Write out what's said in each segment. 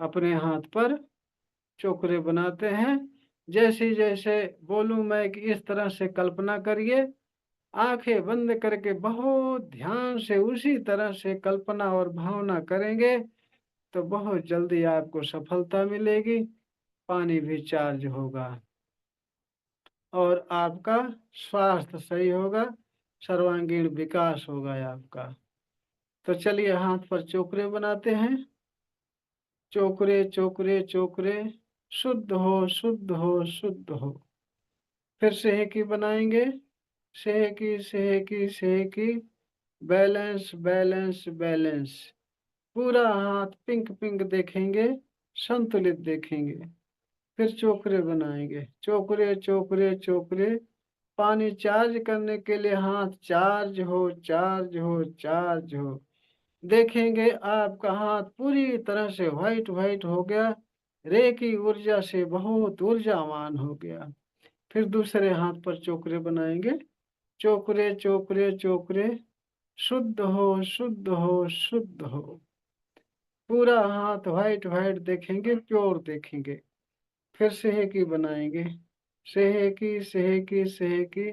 अपने हाथ पर चोकरे बनाते हैं। जैसे जैसे बोलूं मैं कि इस तरह से कल्पना करिए, आंखें बंद करके बहुत ध्यान से उसी तरह से कल्पना और भावना करेंगे तो बहुत जल्दी आपको सफलता मिलेगी, पानी भी चार्ज होगा और आपका स्वास्थ्य सही होगा, सर्वांगीण विकास होगा आपका। तो चलिए हाथ पर चोकरे बनाते हैं। चोकरे चोकरे चोकरे, शुद्ध हो शुद्ध हो शुद्ध हो। फिर सेहकी बनाएंगे, सेहकी सेहकी सेहकी, बैलेंस बैलेंस बैलेंस। पूरा हाथ पिंक पिंक देखेंगे, संतुलित देखेंगे। फिर चोकरे बनाएंगे, चोकरे चोकरे चोकरे। पानी चार्ज करने के लिए हाथ चार्ज हो चार्ज हो चार्ज हो। देखेंगे आपका हाथ पूरी तरह से व्हाइट व्हाइट हो गया, रे की ऊर्जा से बहुत ऊर्जावान हो गया। फिर दूसरे हाथ पर चोकरे बनाएंगे, चोकरे चोकरे चोकरे, शुद्ध हो शुद्ध हो शुद्ध हो। पूरा हाथ व्हाइट व्हाइट देखेंगे, प्योर देखेंगे। फिर सेहकी बनाएंगे, सेहकी सेहकी सेहकी,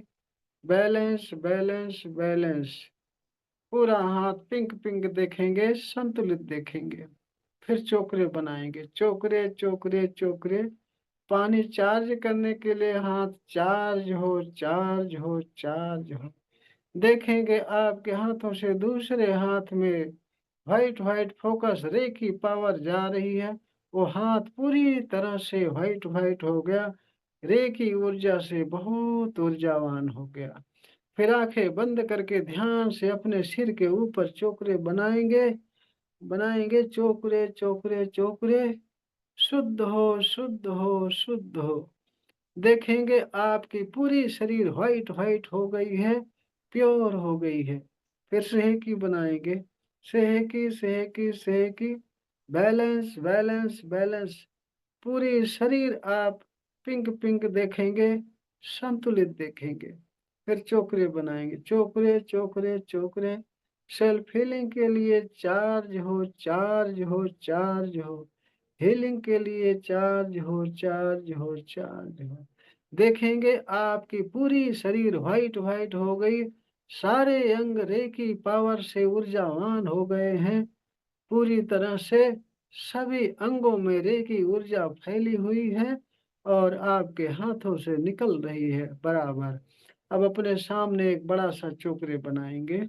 बैलेंस बैलेंस बैलेंस। पूरा हाथ पिंक पिंक देखेंगे, संतुलित देखेंगे। फिर चोकरे बनाएंगे, चोकरे चोकरे चोकरे। पानी चार्ज करने के लिए हाथ चार्ज हो चार्ज हो चार्ज हो। देखेंगे आपके हाथों से दूसरे हाथ में व्हाइट व्हाइट फोकस रे की पावर जा रही है। वो हाथ पूरी तरह से व्हाइट व्हाइट हो गया, रे की ऊर्जा से बहुत ऊर्जावान हो गया। फिर आंखें बंद करके ध्यान से अपने सिर के ऊपर चोकरे बनाएंगे, बनाएंगे चोकरे चोकरे चोकरे। शुद्ध हो शुद्ध हो शुद्ध हो। देखेंगे आपकी पूरी शरीर व्हाइट व्हाइट हो गई है, प्योर हो गई है। फिर सेहकी बनाएंगे, सेहकी सेहकी सेहकी, बैलेंस बैलेंस बैलेंस। पूरी शरीर आप पिंक पिंक देखेंगे, संतुलित देखेंगे। फिर चोकरे बनाएंगे, चोकरे चोकरे चोकरे। सेल्फ हीलिंग के लिए चार्ज हो चार्ज हो चार्ज हो, हीलिंग के लिए चार्ज हो चार्ज हो चार्ज हो। देखेंगे आपकी पूरी शरीर व्हाइट व्हाइट हो गई, सारे अंग रे की पावर से ऊर्जावान हो गए हैं। पूरी तरह से सभी अंगों में रे की ऊर्जा फैली हुई है और आपके हाथों से निकल रही है बराबर। अब अपने सामने एक बड़ा सा चोकरे बनाएंगे,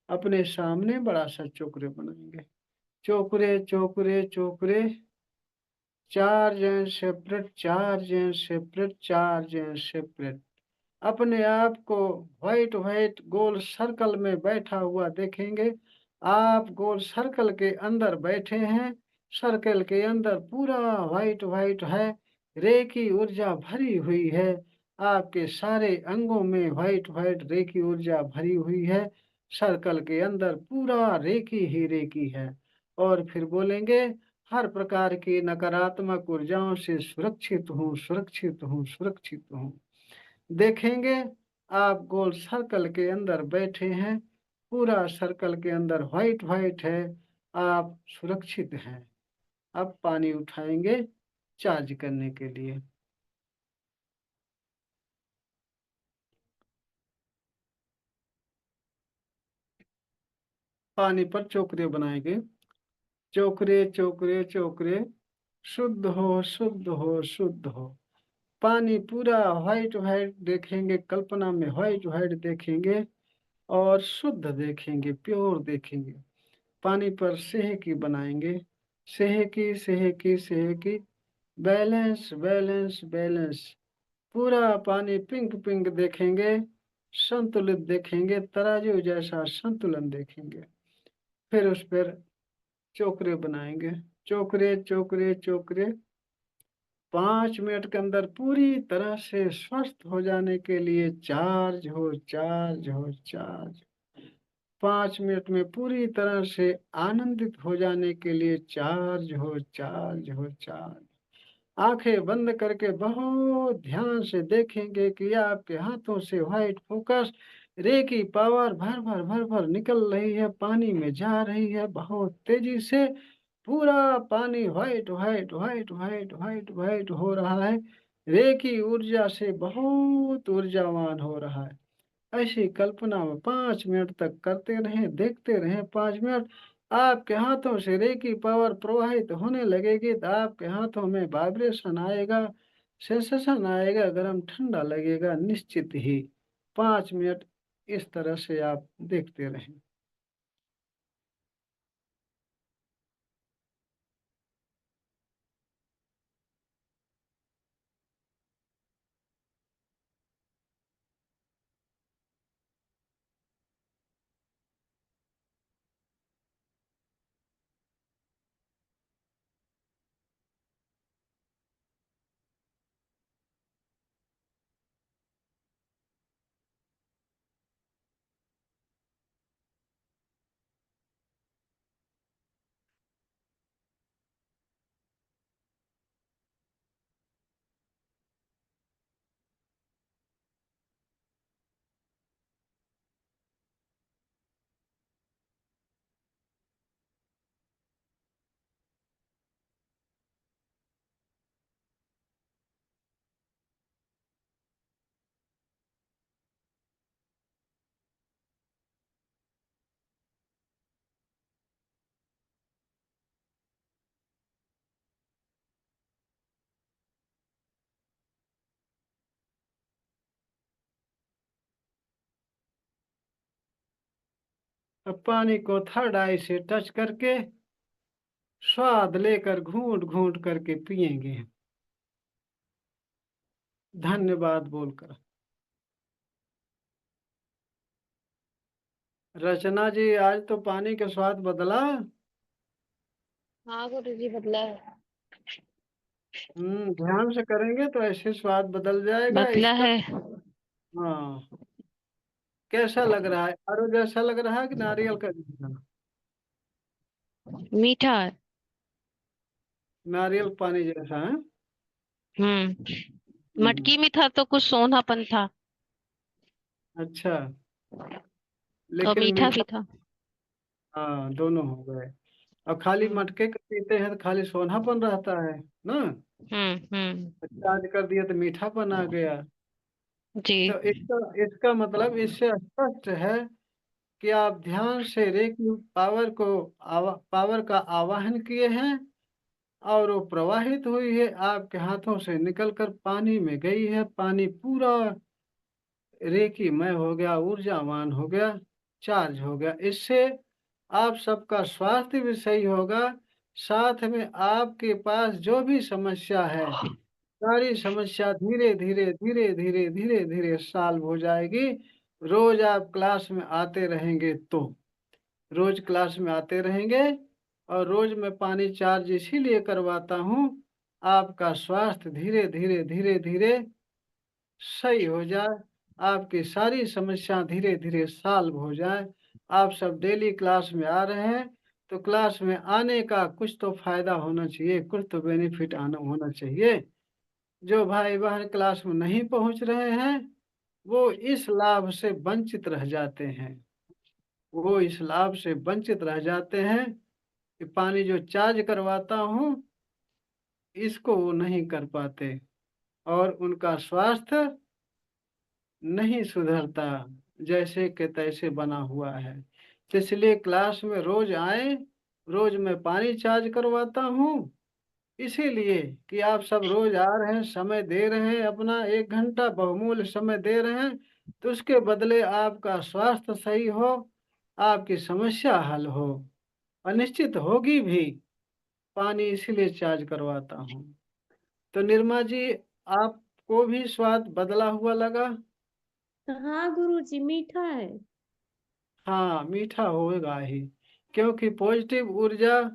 अपने सामने बड़ा सा चोकरे बनाएंगे, चोकरे चोकरे चोकरे। Charge and separate, charge and separate, charge and separate. अपने आप को व्हाइट व्हाइट गोल सर्कल में बैठा हुआ देखेंगे। आप गोल सर्कल के अंदर बैठे हैं, सर्कल के अंदर पूरा व्हाइट व्हाइट है, रे की ऊर्जा भरी हुई है। आपके सारे अंगों में व्हाइट व्हाइट रे की ऊर्जा भरी हुई है, सर्कल के अंदर पूरा रे की ही रे की है। और फिर बोलेंगे, हर प्रकार की नकारात्मक ऊर्जाओं से सुरक्षित हूँ सुरक्षित हूँ सुरक्षित हूँ। देखेंगे आप गोल सर्कल के अंदर बैठे हैं, पूरा सर्कल के अंदर व्हाइट व्हाइट है, आप सुरक्षित हैं। अब पानी उठाएंगे चार्ज करने के लिए। पानी पर चोकरे बनाएंगे, चोकरे चोकरे चोकरे। शुद्ध हो शुद्ध हो शुद्ध हो। पानी पूरा व्हाइट व्हाइट देखेंगे, कल्पना में व्हाइट व्हाइट देखेंगे और शुद्ध देखेंगे, प्योर देखेंगे। पानी पर सेहकी बनाएंगे, सेहकी सेहकी सेहकी, बैलेंस बैलेंस बैलेंस। पूरा पानी पिंक पिंक देखेंगे, संतुलित देखेंगे, तराजू जैसा संतुलन देखेंगे। फिर उस पर चोकरे बनाएंगे, चोकरे चोकरे चोकरे। 5 मिनट के अंदर पूरी तरह से स्वस्थ हो जाने के लिए चार्ज हो चार्ज हो चार्ज। 5 मिनट में पूरी तरह से आनंदित हो जाने के लिए चार्ज हो चार्ज हो चार्ज। आंखें बंद करके बहुत ध्यान से देखेंगे कि आपके हाथों से व्हाइट फोकस रे की पावर भर भर भर भर निकल रही है, पानी में जा रही है बहुत तेजी से। पूरा पानी white white white white white white हो रहा है, रेखी ऊर्जा से बहुत ऊर्जावान हो रहा है। ऐसी कल्पना में 5 मिनट तक करते रहें, देखते रहें। 5 मिनट आपके हाथों से रेकी पावर प्रवाहित होने लगेगी, तो आपके हाथों में वाइब्रेशन आएगा, सेंसेशन आएगा, गर्म ठंडा लगेगा निश्चित ही। 5 मिनट इस तरह से आप देखते रहें। अब पानी को थर्ड आई से टच करके स्वाद लेकर घूंट घूंट करके पिएंगे, धन्यवाद बोलकर। रचना जी, आज तो पानी का स्वाद बदला। हाँ गुरु जी, बदला है। ध्यान से करेंगे तो ऐसे स्वाद बदल जाएगा बदला इसका। है। हाँ, कैसा लग रहा है? आरो जैसा लग रहा है कि नारियल का जैसा? मीठा है। नारियल पानी जैसा है। हम्म, मटकी में था तो कुछ सोंधापन था। अच्छा, और लेकिन मीठा मीठा। भी था। हाँ, दोनों हो गए। और खाली हम्म मटके का पीते हैं तो खाली सोनापन रहता है ना। हम्म। चार्ज कर दिया तो मीठापन आ गया। जी। तो इसका इसका मतलब इससे स्पष्ट है कि आप ध्यान से रेकी पावर को पावर का आवाहन किए हैं, और वो प्रवाहित हुई है, आपके हाथों से निकलकर पानी में गई है। पानी पूरा रेकीमय हो गया, ऊर्जावान हो गया, चार्ज हो गया। इससे आप सबका स्वास्थ्य भी सही होगा। साथ में आपके पास जो भी समस्या है, सारी समस्या धीरे धीरे धीरे धीरे धीरे धीरे सॉल्व हो जाएगी। रोज आप क्लास में आते रहेंगे तो, रोज क्लास में आते रहेंगे। और रोज मैं पानी चार्ज इसीलिए करवाता हूँ, आपका स्वास्थ्य धीरे धीरे धीरे धीरे सही हो जाए, आपकी सारी समस्या धीरे धीरे सॉल्व हो जाए। आप सब डेली क्लास में आ रहे हैं, तो क्लास में आने का कुछ तो फायदा होना चाहिए, कुछ तो बेनिफिट आना होना चाहिए। जो भाई बहन क्लास में नहीं पहुंच रहे हैं, वो इस लाभ से वंचित रह जाते हैं। वो इस लाभ से वंचित रह जाते हैं कि पानी जो चार्ज करवाता हूँ, इसको वो नहीं कर पाते, और उनका स्वास्थ्य नहीं सुधरता, जैसे के तैसे बना हुआ है। तो इसलिए क्लास में रोज आए, रोज मैं पानी चार्ज करवाता हूँ, इसीलिए कि आप सब रोज आ रहे हैं, समय दे रहे हैं, अपना 1 घंटा बहुमूल्य समय दे रहे हैं, तो उसके बदले आपका स्वास्थ्य सही हो, आपकी समस्या हल हो, और निश्चित होगी भी। पानी इसीलिए चार्ज करवाता हूँ। तो निर्मा जी, आपको भी स्वाद बदला हुआ लगा? हाँ गुरुजी, मीठा है। हाँ, मीठा होगा ही, क्योंकि पॉजिटिव ऊर्जा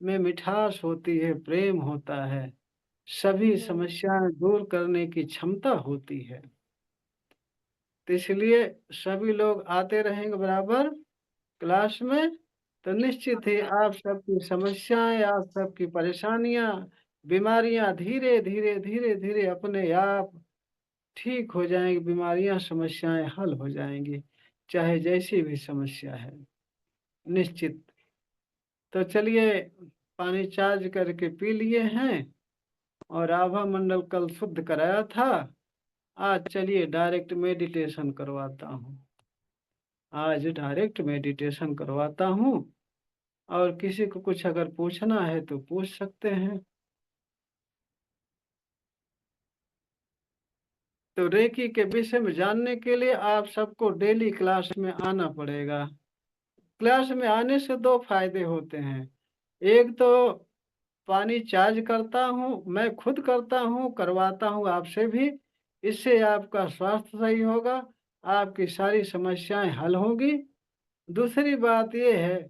में मिठास होती है, प्रेम होता है, सभी हम्म, समस्याएं दूर करने की क्षमता होती है। तो इसलिए सभी लोग आते रहेंगे बराबर क्लास में, तो निश्चित ही आप सबकी समस्याएं, आप सबकी परेशानियां, बीमारियां धीरे धीरे धीरे धीरे अपने आप ठीक हो जाएंगी। बीमारियां, समस्याएं हल हो जाएंगी, चाहे जैसी भी समस्या है, निश्चित। तो चलिए, पानी चार्ज करके पी लिए हैं और आभा मंडल कल शुद्ध कराया था। आज चलिए डायरेक्ट मेडिटेशन करवाता हूँ। आज डायरेक्ट मेडिटेशन करवाता हूँ और किसी को कुछ अगर पूछना है तो पूछ सकते हैं। तो रेकी के विषय में जानने के लिए आप सबको डेली क्लास में आना पड़ेगा। क्लास में आने से दो फायदे होते हैं। एक तो पानी चार्ज करता हूँ, मैं खुद करता हूँ, करवाता हूँ आपसे भी। इससे आपका स्वास्थ्य सही होगा, आपकी सारी समस्याएं हल होंगी। दूसरी बात यह है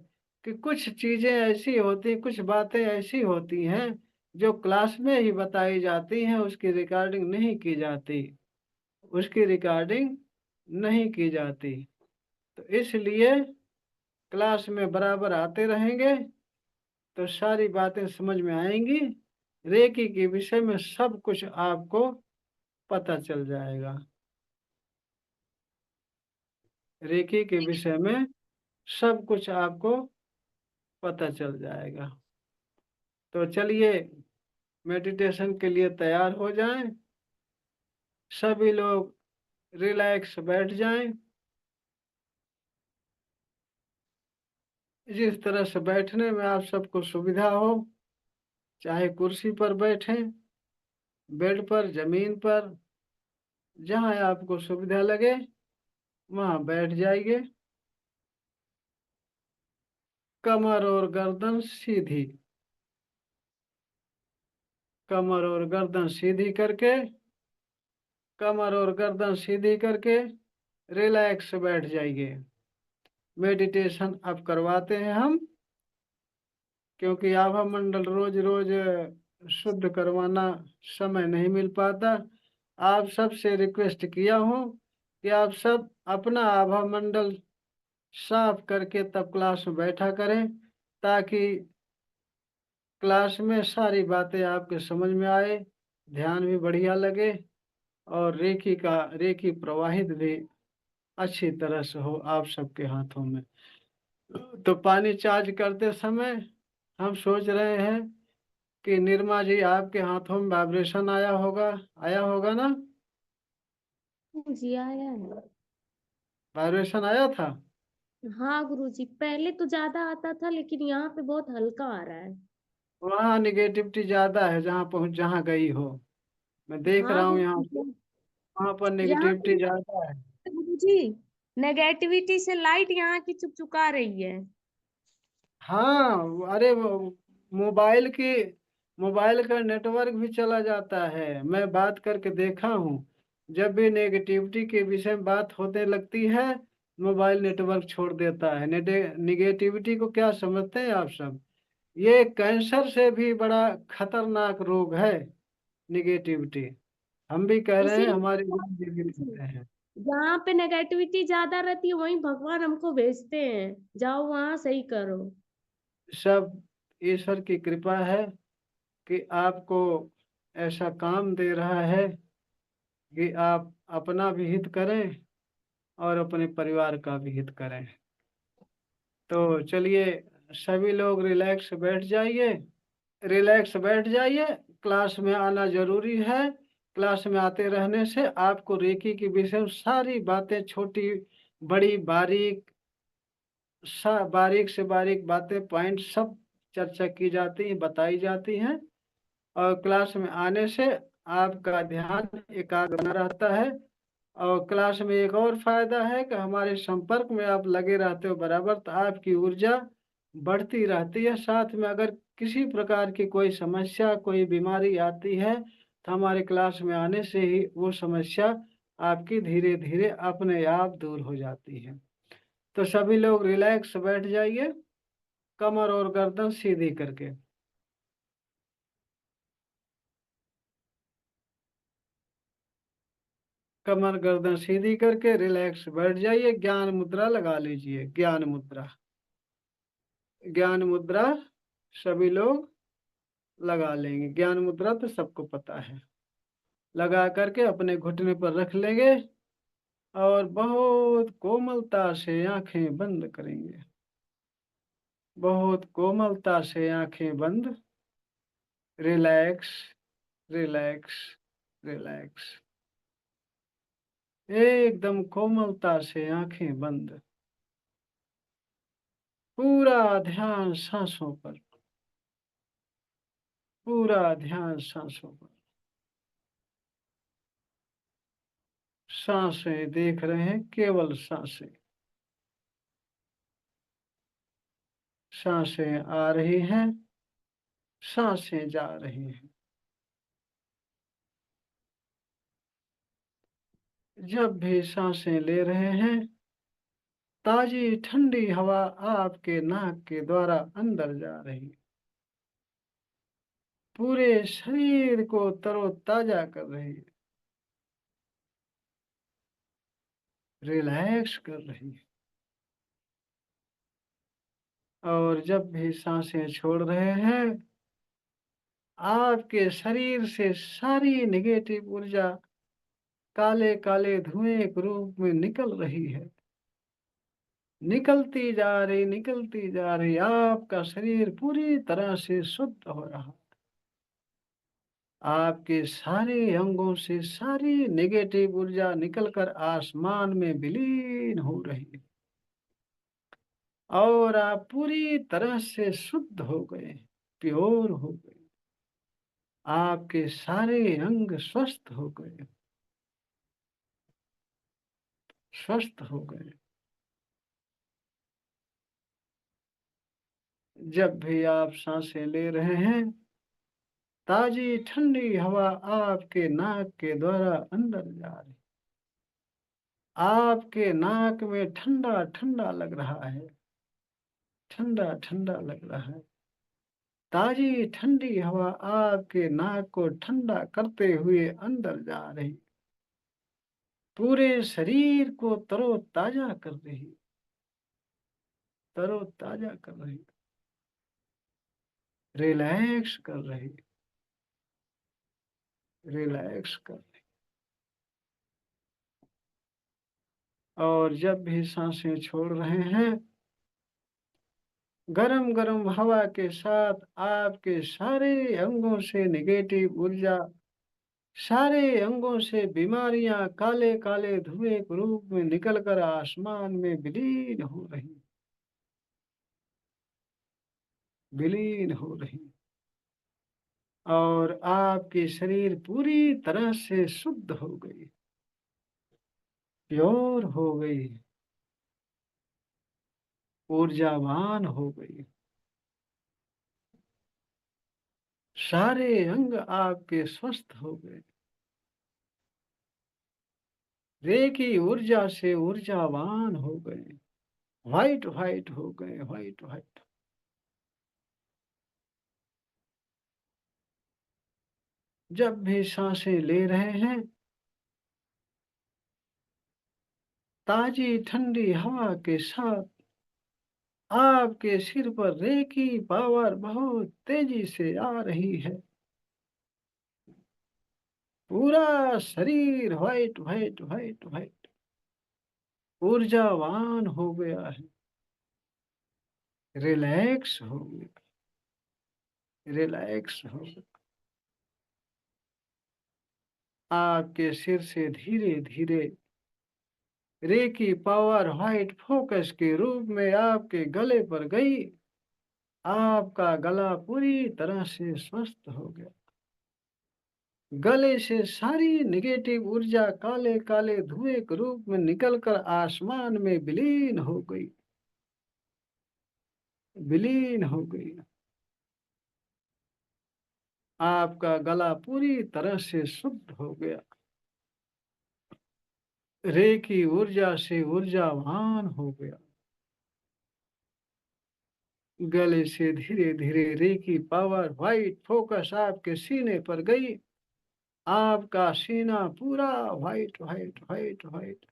कि कुछ चीजें ऐसी होती, कुछ बातें ऐसी होती हैं जो क्लास में ही बताई जाती हैं, उसकी रिकॉर्डिंग नहीं की जाती, उसकी रिकॉर्डिंग नहीं की जाती। तो इसलिए क्लास में बराबर आते रहेंगे तो सारी बातें समझ में आएंगी। रेकी के विषय में सब कुछ आपको पता चल जाएगा। रेकी के विषय में सब कुछ आपको पता चल जाएगा। तो चलिए मेडिटेशन के लिए तैयार हो जाएं। सभी लोग रिलैक्स बैठ जाएं। जिस तरह से बैठने में आप सबको सुविधा हो, चाहे कुर्सी पर बैठें, बेड पर, जमीन पर, जहां आपको सुविधा लगे वहां बैठ जाइए। कमर और गर्दन सीधी, कमर और गर्दन सीधी करके, कमर और गर्दन सीधी करके रिलैक्स बैठ जाइए। मेडिटेशन अब करवाते हैं हम, क्योंकि आभा मंडल रोज रोज शुद्ध करवाना समय नहीं मिल पाता। आप सबसे रिक्वेस्ट किया हूँ कि आप सब अपना आभा मंडल साफ करके तब क्लास में बैठा करें, ताकि क्लास में सारी बातें आपके समझ में आए, ध्यान भी बढ़िया लगे और रेकी प्रवाहित भी अच्छी तरह से हो आप सबके हाथों में। तो पानी चार्ज करते समय हम सोच रहे हैं कि निर्मा जी आपके हाथों में वाइब्रेशन आया होगा ना? जी आया है। वाइब्रेशन आया था। हाँ गुरुजी, पहले तो ज्यादा आता था लेकिन यहाँ पे बहुत हल्का आ रहा है। वहाँ निगेटिविटी ज्यादा है, जहाँ गई हो। मैं देख हाँ रहा हूँ यहाँ, गुरुजी, वहाँ पर यहाँ निगेटिविटी ज्यादा है। पे गुरुजी नेगेटिविटी से लाइट यहाँ की चुकचुका रही है। हाँ, अरे मोबाइल का नेटवर्क भी चला जाता है। मैं बात करके देखा हूँ, जब भी नेगेटिविटी के विषय में बात होने लगती है मोबाइल नेटवर्क छोड़ देता है। निगेटिविटी को क्या समझते हैं आप सब? ये कैंसर से भी बड़ा खतरनाक रोग है निगेटिविटी। हम भी कह रहे हैं, इसीलिए हमारे गुरु जी भी कहते हैं। जहाँ पे नेगेटिविटी ज्यादा रहती है वहीं भगवान हमको भेजते हैं, जाओ वहां सही करो। सब ईश्वर की कृपा है कि आपको ऐसा काम दे रहा है कि आप अपना भी हित करें और अपने परिवार का भी हित करें। तो चलिए सभी लोग रिलैक्स बैठ जाइए, रिलैक्स बैठ जाइए। क्लास में आना जरूरी है। क्लास में आते रहने से आपको रेकी के विषय में सारी बातें, छोटी बड़ी बारीक बारीक से बारीक बातें, पॉइंट सब चर्चा की जाती हैं, बताई जाती हैं। और क्लास में आने से आपका ध्यान एकाग्र बना रहता है। और क्लास में एक और फायदा है कि हमारे संपर्क में आप लगे रहते हो बराबर, तो आपकी ऊर्जा बढ़ती रहती है। साथ में अगर किसी प्रकार की कोई समस्या, कोई बीमारी आती है तो हमारे क्लास में आने से ही वो समस्या आपकी धीरे धीरे अपने आप दूर हो जाती है। तो सभी लोग रिलैक्स बैठ जाइए, कमर और गर्दन सीधी करके। कमर गर्दन सीधी करके रिलैक्स बैठ जाइए। ज्ञान मुद्रा लगा लीजिए, ज्ञान मुद्रा, ज्ञान मुद्रा सभी लोग लगा लेंगे। ज्ञान मुद्रा तो सबको पता है। लगा करके अपने घुटने पर रख लेंगे और बहुत कोमलता से आंखें बंद करेंगे। बहुत कोमलता से आंखें बंद, रिलैक्स, रिलैक्स, रिलैक्स। एकदम कोमलता से आंखें बंद, पूरा ध्यान सांसों पर, पूरा ध्यान सांसों पर। सांसें देख रहे हैं, केवल सांसें। सांसें आ रही हैं, सांसें जा रही हैं। जब भी सांसें ले रहे हैं, ताजी ठंडी हवा आपके नाक के द्वारा अंदर जा रही है, पूरे शरीर को तरोताजा कर रही है, रिलैक्स कर रही है। और जब भी सांसें छोड़ रहे हैं, आपके शरीर से सारी नेगेटिव ऊर्जा काले काले धुएं के रूप में निकल रही है, निकलती जा रही, निकलती जा रही। आपका शरीर पूरी तरह से शुद्ध हो रहा है। आपके सारे अंगों से सारी नेगेटिव ऊर्जा निकलकर आसमान में विलीन हो रही है और आप पूरी तरह से शुद्ध हो गए, प्योर हो गए। आपके सारे अंग स्वस्थ हो गए, स्वस्थ हो गए। जब भी आप सांसें ले रहे हैं, ताजी ठंडी हवा आपके नाक के द्वारा अंदर जा रही, आपके नाक में ठंडा ठंडा लग रहा है, ठंडा ठंडा लग रहा है। ताजी ठंडी हवा आपके नाक को ठंडा करते हुए अंदर जा रही, पूरे शरीर को तरोताजा कर रही, तरोताजा कर रही, रिलैक्स कर रही, रिलैक्स कर रही। और जब भी सांसें छोड़ रहे हैं, गरम गरम हवा के साथ आपके सारे अंगों से नेगेटिव ऊर्जा, सारे अंगों से बीमारियां काले काले धुएं के रूप में निकलकर आसमान में विलीन हो रही, विलीन हो रही। और आपकी शरीर पूरी तरह से शुद्ध हो गई, प्योर हो गई, ऊर्जावान हो गई। सारे अंग आपके स्वस्थ हो गए, रेखी ऊर्जा से ऊर्जावान हो गए, व्हाइट व्हाइट हो गए, व्हाइट व्हाइट। जब भी सांसें ले रहे हैं, ताजी ठंडी हवा के साथ आपके सिर पर रेकी पावर बहुत तेजी से आ रही है, पूरा शरीर व्हाइट व्हाइट व्हाइट व्हाइट ऊर्जावान हो गया है, रिलैक्स हो गया, रिलैक्स हो गया। आपके सिर से धीरे धीरे रेकी पावर व्हाइट फोकस के रूप में आपके गले पर गई। आपका गला पूरी तरह से स्वस्थ हो गया, गले से सारी नेगेटिव ऊर्जा काले काले धुएं के रूप में निकलकर आसमान में विलीन हो गई, विलीन हो गई। आपका गला पूरी तरह से शुद्ध हो गया, रेकी ऊर्जा से ऊर्जावान हो गया। गले से धीरे धीरे रेकी पावर व्हाइट फोकस आपके सीने पर गई। आपका सीना पूरा व्हाइट व्हाइट व्हाइट व्हाइट,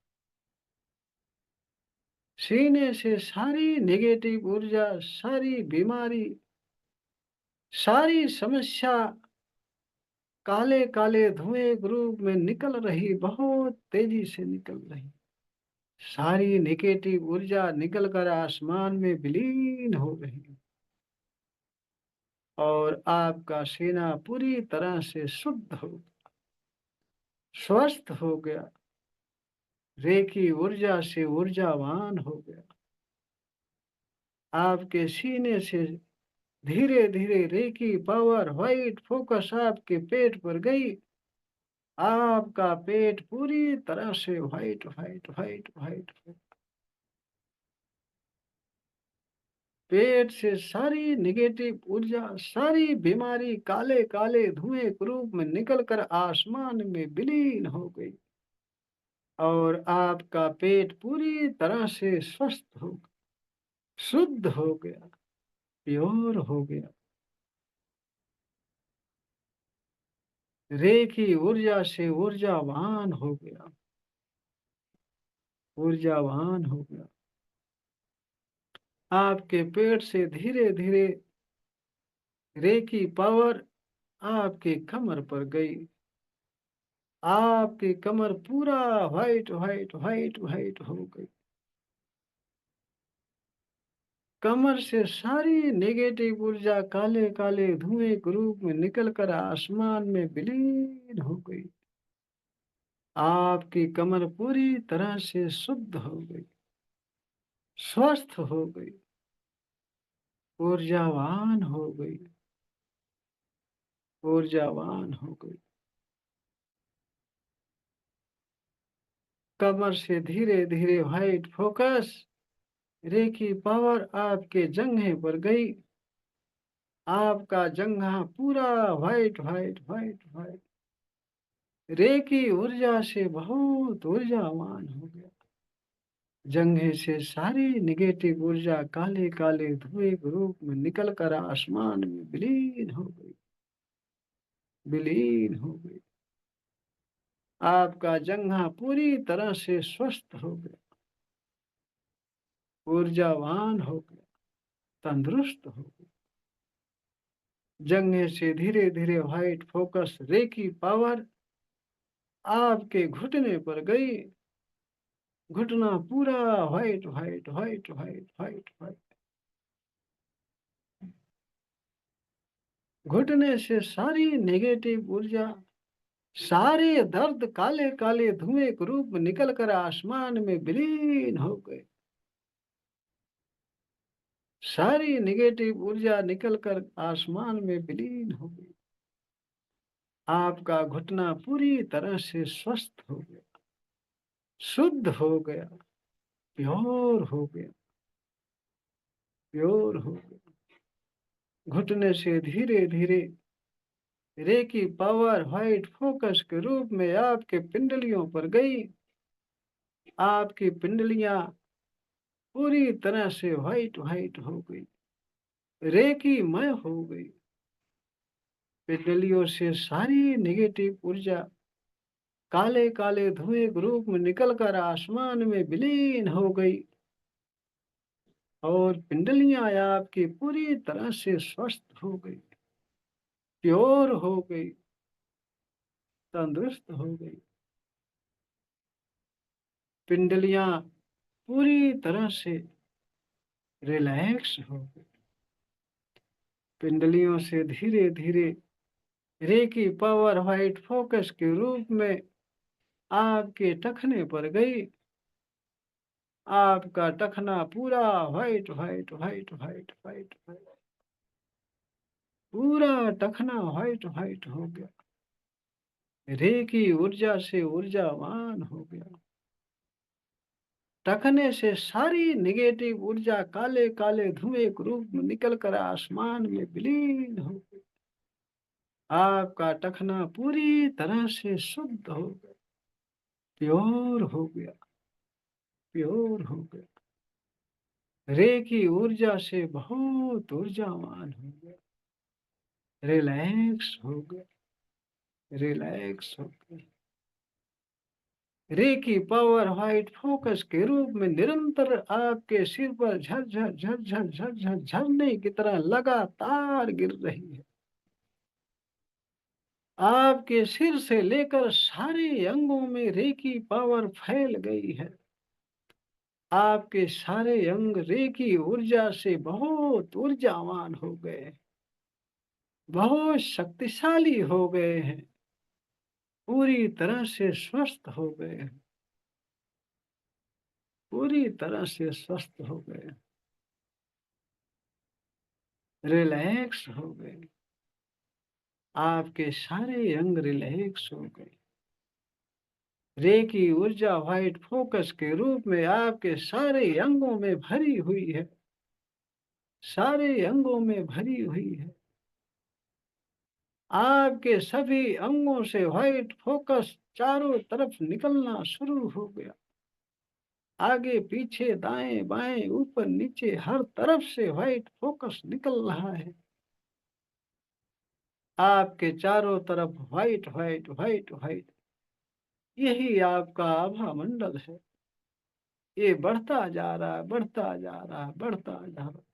सीने से सारी नेगेटिव ऊर्जा, सारी बीमारी, सारी समस्या काले काले धुएं के रूप में निकल रही, बहुत तेजी से निकल रही। सारी निगेटिव ऊर्जा निकलकर आसमान में विलीन हो गई और आपका सीना पूरी तरह से शुद्ध हो स्वस्थ हो गया, रेखी ऊर्जा से ऊर्जावान हो गया। आपके सीने से धीरे धीरे रेखी पावर व्हाइट फोकस आपके पेट पर गई। आपका पेट पूरी तरह से व्हाइट व्हाइट व्हाइट व्हाइट, पेट से सारी निगेटिव ऊर्जा, सारी बीमारी काले काले धुएं के रूप में निकलकर आसमान में विलीन हो गई और आपका पेट पूरी तरह से स्वस्थ हो गया, शुद्ध हो गया, प्योर हो गया। रेखी ऊर्जा से ऊर्जावान हो गया, ऊर्जावान हो गया। आपके पेट से धीरे धीरे रेखी पावर आपके कमर पर गई। आपकी कमर पूरा व्हाइट व्हाइट व्हाइट व्हाइट हो गई। कमर से सारी नेगेटिव ऊर्जा काले काले धुएं के रूप में निकलकर आसमान में विलीन हो गई। आपकी कमर पूरी तरह से शुद्ध हो गई, स्वस्थ हो गई, ऊर्जावान हो गई, ऊर्जावान हो गई। कमर से धीरे धीरे व्हाइट फोकस रेखी पावर आपके जंघे पर गई। आपका जंघा पूरा व्हाइट व्हाइट व्हाइट व्हाइट रेखी ऊर्जा से बहुत ऊर्जावान हो गया। जंघे से सारी निगेटिव ऊर्जा काले काले धुएं के रूप में निकलकर आसमान में विलीन हो गई, विलीन हो गई। आपका जंघा पूरी तरह से स्वस्थ हो गया, ऊर्जावान हो गया, तंदुरुस्त हो गया। जंघे से धीरे धीरे व्हाइट फोकस रेखी पावर आपके घुटने पर गई। घुटना पूरा white white white white white white, घुटने से सारी नेगेटिव ऊर्जा, सारे दर्द काले काले धुएं के रूप में निकलकर आसमान में विलीन हो गए। सारी नेगेटिव ऊर्जा निकलकर आसमान में विलीन हो गई। आपका घुटना पूरी तरह से स्वस्थ हो गया, शुद्ध हो गया, प्योर हो गया, प्योर हो गया। घुटने से धीरे धीरे रेकी पावर व्हाइट फोकस के रूप में आपके पिंडलियों पर गई। आपकी पिंडलियां पूरी तरह से व्हाइट व्हाइट हो गई, रेकी मय हो गई। पिंडलियों से सारी नेगेटिव ऊर्जा काले काले धुएं के रूप में निकलकर आसमान में विलीन हो गई और पिंडलियां आपकी पूरी तरह से स्वस्थ हो गई, प्योर हो गई, तंदुरुस्त हो गई। पिंडलियां पूरी तरह से रिलैक्स हो गई। पिंडलियों से धीरे धीरे रेकी पावर व्हाइट फोकस के रूप में आपके टखने पर गई। आपका टखना पूरा white white white white white white, पूरा टखना व्हाइट व्हाइट हो गया, रेकी ऊर्जा से ऊर्जावान हो गया। टखने से सारी निगेटिव ऊर्जा काले काले धुएं के रूप में निकलकर आसमान में विलीन हो गई। आपका टखना पूरी तरह से शुद्ध हो गया, प्योर हो गया, प्योर हो गया। रेकी ऊर्जा से बहुत ऊर्जावान हो गया, रिलैक्स हो गया, रिलैक्स हो गया। रेकी पावर व्हाइट फोकस के रूप में निरंतर आपके सिर पर झरझर झरझर झरझर झरने की तरह लगातार गिर रही है। आपके सिर से लेकर सारे अंगों में रेकी पावर फैल गई है। आपके सारे अंग रेकी ऊर्जा से बहुत ऊर्जावान हो गए, बहुत शक्तिशाली हो गए हैं, पूरी तरह से स्वस्थ हो गए हैं, पूरी तरह से स्वस्थ हो गए, रिलैक्स हो गए। आपके सारे अंग रिलैक्स हो गए। रेकी ऊर्जा व्हाइट फोकस के रूप में आपके सारे अंगों में भरी हुई है, सारे अंगों में भरी हुई है। आपके सभी अंगों से व्हाइट फोकस चारों तरफ निकलना शुरू हो गया। आगे पीछे दाएं बाएं ऊपर नीचे हर तरफ से व्हाइट फोकस निकल रहा है। आपके चारों तरफ व्हाइट व्हाइट व्हाइट व्हाइट, यही आपका आभा मंडल है। ये बढ़ता जा रहा है, बढ़ता जा रहा है, बढ़ता जा रहा है।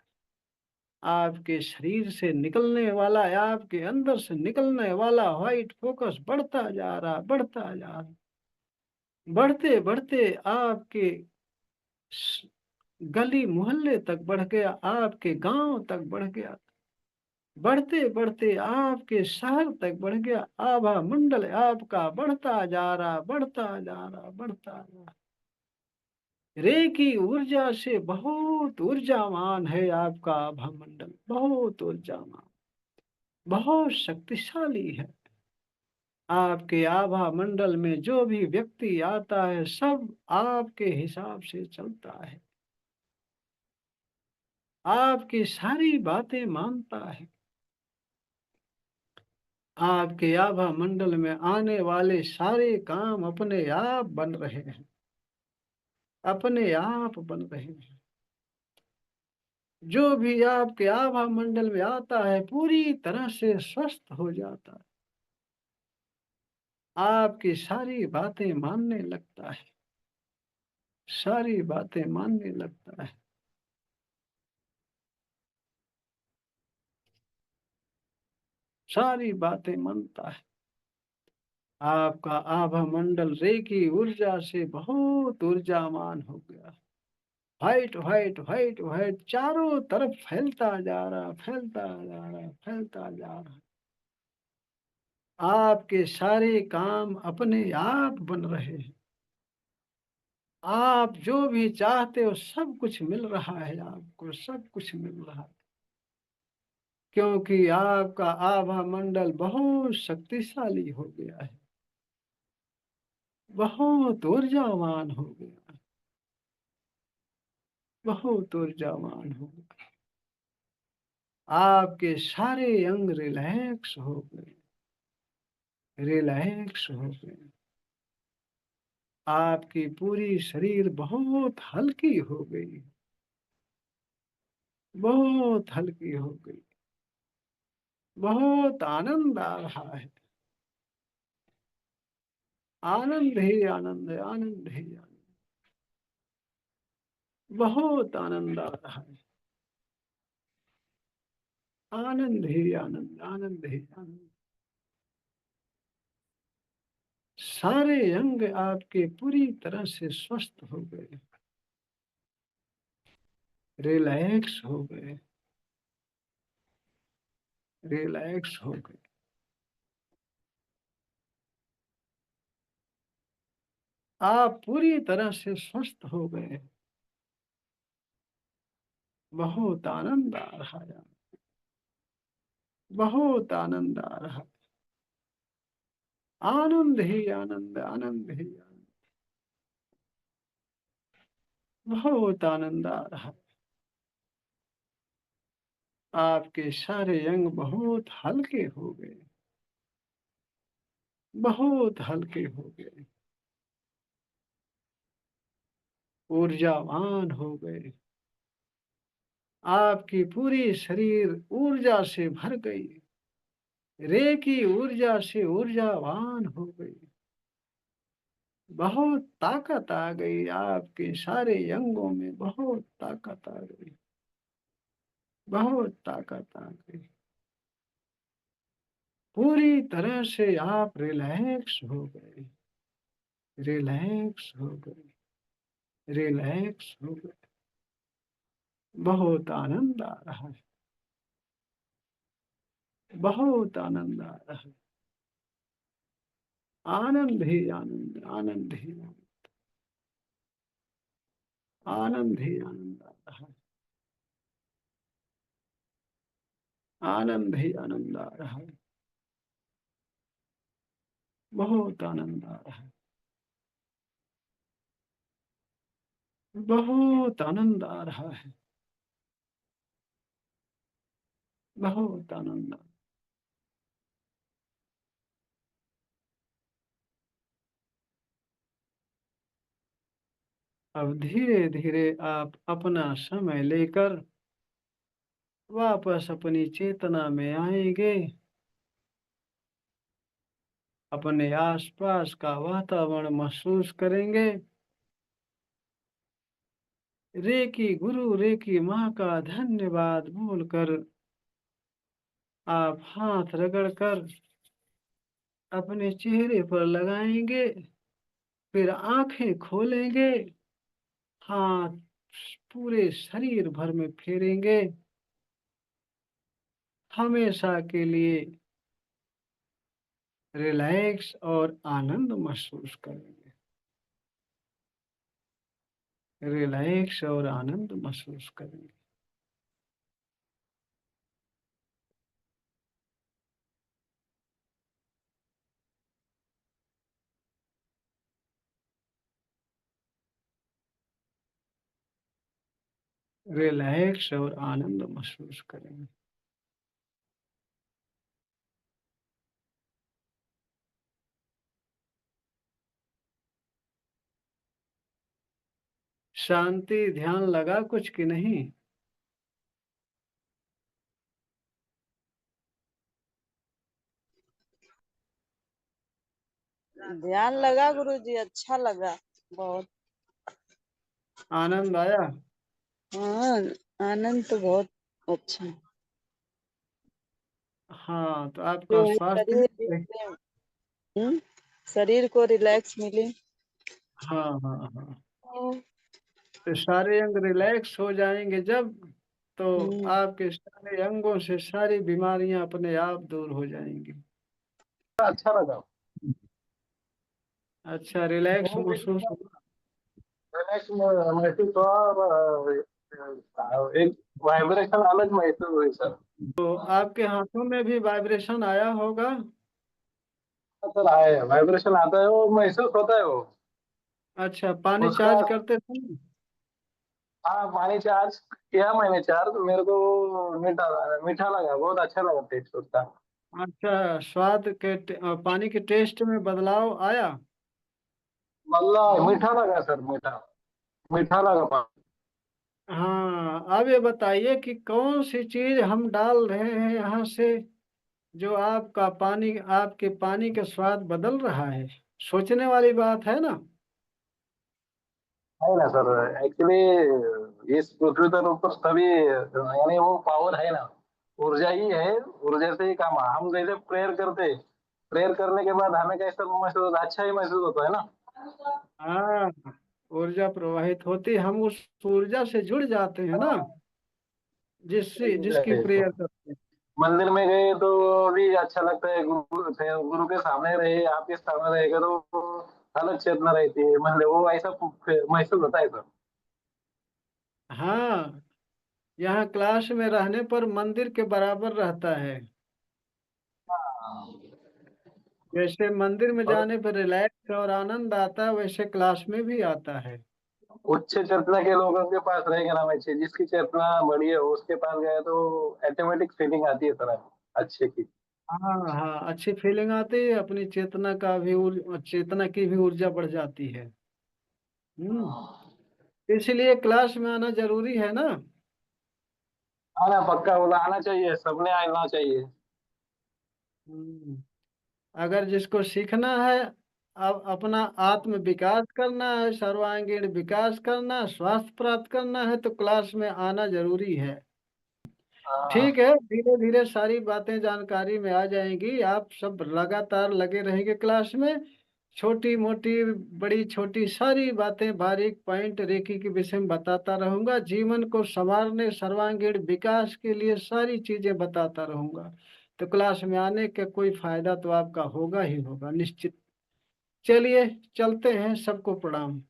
आपके शरीर से निकलने वाला, आपके अंदर से निकलने वाला व्हाइट फोकस बढ़ता जा रहा, बढ़ता जा रहा। बढ़ते बढ़ते आपके गली मोहल्ले तक बढ़ गया, आपके गांव तक बढ़ गया, बढ़ते बढ़ते आपके शहर तक बढ़ गया। आभा मंडल आपका बढ़ता जा रहा, बढ़ता जा रहा, बढ़ता जा रहा। रे की ऊर्जा से बहुत ऊर्जावान है आपका आभा मंडल, बहुत ऊर्जावान, बहुत शक्तिशाली है। आपके आभा मंडल में जो भी व्यक्ति आता है सब आपके हिसाब से चलता है, आपकी सारी बातें मानता है। आपके आभा मंडल में आने वाले सारे काम अपने आप बन रहे हैं, अपने आप बन रहे हैं। जो भी आपके आभा मंडल में आता है पूरी तरह से स्वस्थ हो जाता है, आपकी सारी बातें मानने लगता है, सारी बातें मानने लगता है। सारी बातें मानता है। आपका आभा मंडल रेकी ऊर्जा से बहुत ऊर्जावान हो गया। व्हाइट व्हाइट व्हाइट व्हाइट चारों तरफ फैलता जा रहा, फैलता जा रहा, फैलता जा रहा। आपके सारे काम अपने आप बन रहे हैं। आप जो भी चाहते हो सब कुछ मिल रहा है, आपको सब कुछ मिल रहा है, क्योंकि आपका आभा मंडल बहुत शक्तिशाली हो गया है, बहुत ऊर्जावान हो गया है, बहुत ऊर्जावान हो गया। आपके सारे अंग रिलैक्स हो गए, रिलैक्स हो गए। आपकी पूरी शरीर बहुत हल्की हो गई, बहुत हल्की हो गई। बहुत आनंद आ रहा है, आनंद ही आनंद है, आनंद ही आनंद। बहुत आनंद आ रहा है, आनंद ही आनंद, आनंद ही आनंद। सारे अंग आपके पूरी तरह से स्वस्थ हो गए, रिलैक्स हो गए, रिलैक्स हो गए। आप पूरी तरह से स्वस्थ हो गए। बहुत आनंद आ रहा है, बहुत आनंद आ रहा है। आनंद ही आनंद, आनंद ही आनंद। बहुत आनंद आ रहा है। आपके सारे अंग बहुत हल्के हो गए, बहुत हल्के हो गए, ऊर्जावान हो गए। आपकी पूरी शरीर ऊर्जा से भर गई, रे की ऊर्जा से ऊर्जावान हो गई। बहुत ताकत आ गई, आपके सारे अंगों में बहुत ताकत आ गई, बहुत ताकत आ गई। पूरी तरह से आप रिलैक्स हो गए, रिलैक्स हो गए। रिलैक्स हो गए, बहुत आनंद आ रहा है, बहुत आनंद आ रहा है, आनंद ही आनंद, आनंद ही आनंद, आनंद ही आनंद आ रहा है, आनंद ही आनंद आ रहा है, बहुत आनंद आ रहा है, बहुत आनंद आ रहा है, बहुत आनंद आ, अब धीरे धीरे आप अपना समय लेकर वापस अपनी चेतना में आएंगे, अपने आसपास का वातावरण महसूस करेंगे, रेकी गुरु रेकी माँ का धन्यवाद बोलकर आप हाथ रगड़कर अपने चेहरे पर लगाएंगे, फिर आंखें खोलेंगे, हाथ पूरे शरीर भर में फेरेंगे, हमेशा के लिए रिलैक्स और आनंद महसूस करेंगे, रिलैक्स और आनंद महसूस करेंगे। रिलैक्स और आनंद महसूस करेंगे। शांति ध्यान लगा कुछ कि नहीं? ध्यान लगा गुरुजी, अच्छा लगा बहुत। आनंद आया? हाँ, आनंद तो बहुत अच्छा है। हाँ, तो आपका जो है स्वास्थ्य शरीर भी सही। शरीर को रिलैक्स मिले। हाँ हाँ हाँ, हम्म, तो सारे अंग रिलैक्स हो जाएंगे जब, तो आपके सारे अंगों से सारी बीमारियां अपने आप दूर हो जाएंगी। अच्छा लगा। अच्छा, रिलैक्स बहुत महसूस हुआ? रिलैक्स महसूस हुआ और एक वाइब्रेशन अलग महसूस हुई सर। तो आपके हाथों में भी वाइब्रेशन आया होगा? सर आए वाइब्रेशन आता है, वो महसूस होता है वो अच्छा, पानी उसका। चार्ज करते थे? हाँ, पानी चार्ज किया मैंने, चार्ज मेरे को मीठा मीठा लगा, बहुत अच्छा लगा टेस्ट उसका। अच्छा, स्वाद के पानी के टेस्ट में बदलाव आया? मतलब मीठा लगा सर, मीठा मीठा लगा पानी। हाँ, अब ये बताइए कि कौन सी चीज हम डाल रहे हैं यहाँ से जो आपका पानी, आपके पानी का स्वाद बदल रहा है? सोचने वाली बात है ना। है ना सर, एक्चुअली इस पृथ्वी पर ऊपर सभी यानी वो पावर है ना, ऊर्जा ही है, ऊर्जा से ही काम है। हम जैसे प्रेयर करते, प्रेयर करने के बाद हमें कैसा महसूस होता है? अच्छा ही महसूस होता है ना। हाँ, ऊर्जा प्रवाहित होती, हम उस ऊर्जा से जुड़ जाते हैं ना, जिससे जिसकी प्रेयर करते हैं। मंदिर में गए तो भी अच्छा लगता है, गुरु के सामने रहे, आपके सामने रहेगा तो अलग चेतना रहती है, मतलब वो ऐसा महसूस होता है सर। हाँ, यहाँ क्लास में रहने पर मंदिर के बराबर रहता है। जैसे मंदिर में और जाने पर रिलैक्स और आनंद आता है, वैसे क्लास में भी आता है। उच्च चेतना के लोगों के पास रहेगा ना, वैसे जिसकी चेतना बड़ी है उसके पास गए तो ऑटोमेटिक फीलिंग आती है सर अच्छे की। हाँ हाँ, अच्छी फीलिंग आती है, अपनी चेतना का भी चेतना की भी ऊर्जा बढ़ जाती है। इसलिए क्लास में आना जरूरी है ना। आना पक्का, बोला आना चाहिए, सबने आना चाहिए। हम्म, अगर जिसको सीखना है, अब अपना आत्म विकास करना है, सर्वांगीण विकास करना, स्वास्थ्य प्राप्त करना है, तो क्लास में आना जरूरी है। हाँ, ठीक है, धीरे धीरे सारी बातें जानकारी में आ जाएंगी, आप सब लगातार लगे रहेंगे क्लास में, छोटी मोटी बड़ी छोटी सारी बातें, बारीक पॉइंट रेकी के विषय में बताता रहूंगा। जीवन को संवारने, सर्वांगीण विकास के लिए सारी चीजें बताता रहूंगा। तो क्लास में आने का कोई फायदा तो आपका होगा ही होगा निश्चित। चलिए चलते हैं, सबको प्रणाम।